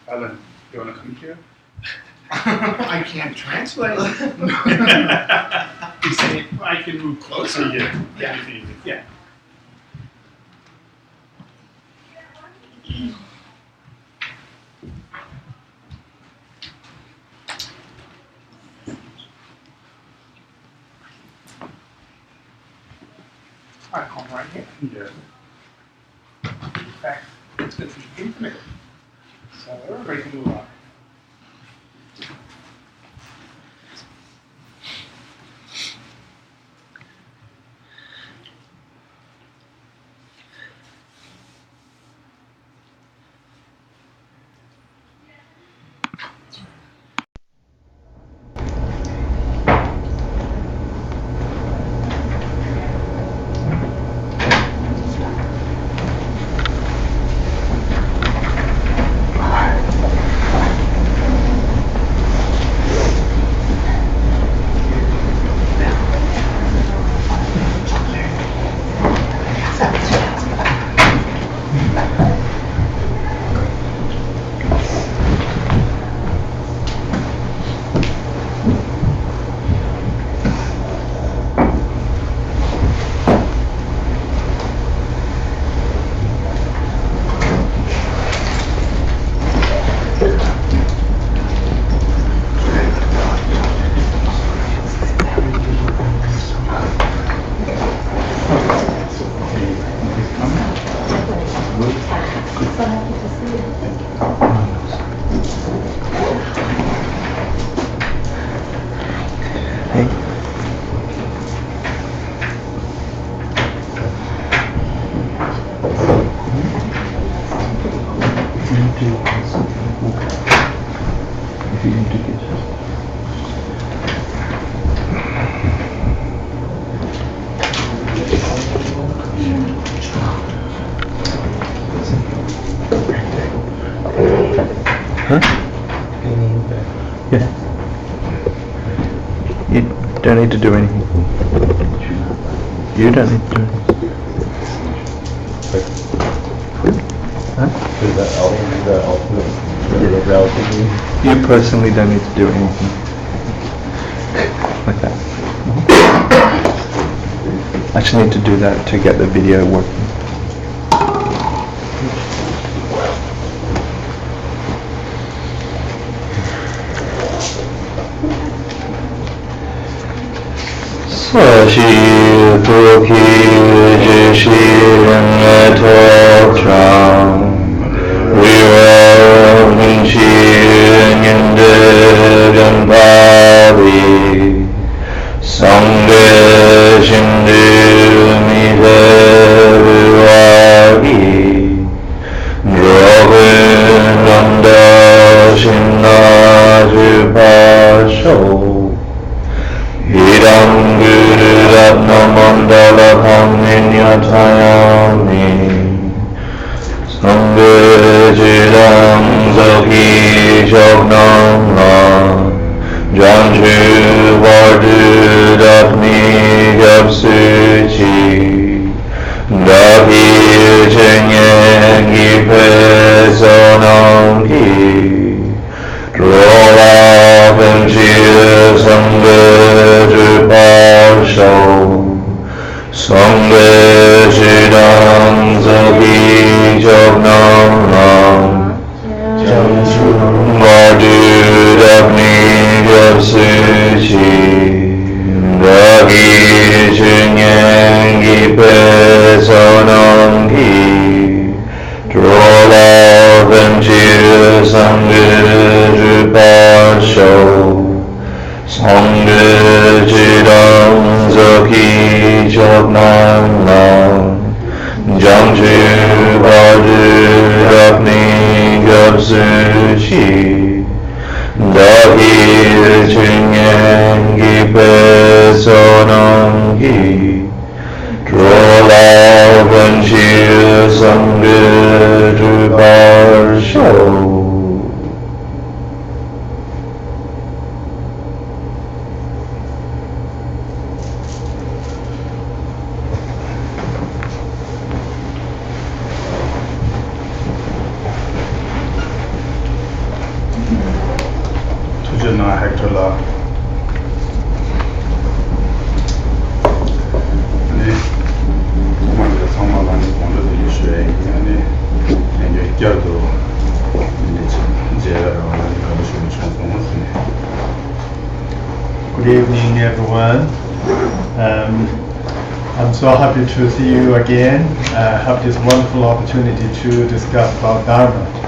Ellen, you want to come here? I can't translate. He's saying I can move closer. Yeah. Yeah. I come right here. Yeah. In fact, it's going to be infinite. So everybody can move on. Yeah. You don't need to do anything. You don't need to do anything. Huh? You personally don't need to do anything. Like that. I just need to do that to get the video working. Tashi Toki Geshe Totram Viva Vinci Nyende Ganpari Sangha Shindu Mita Vivagi Drogunanda Shinna Jupasho Idam Guru Ratna Mandala Kamninyatayami Sangha Jidam Zaki Shognam La Janju Vardu Dakni Gapsuchi Dahi Chenyengi Pesonam Ki Drola Benchir Sangha Jupasho Sangha Jidam Zaki Jognam Ram Vardu Dakni Gapsuchi Dahi Chenyengi Pesonam Ki Drola Benchir Sangha Jupasho Sangha Jidam Zaki Jognam Lam Jamju Vardu Dakni Gapsuchi Dahi Chenyengi Pesonam Ki Drola Benchir Sangha Jupasho. Good evening, everyone. I'm so happy to see you again. I have this wonderful opportunity to discuss about Dharma.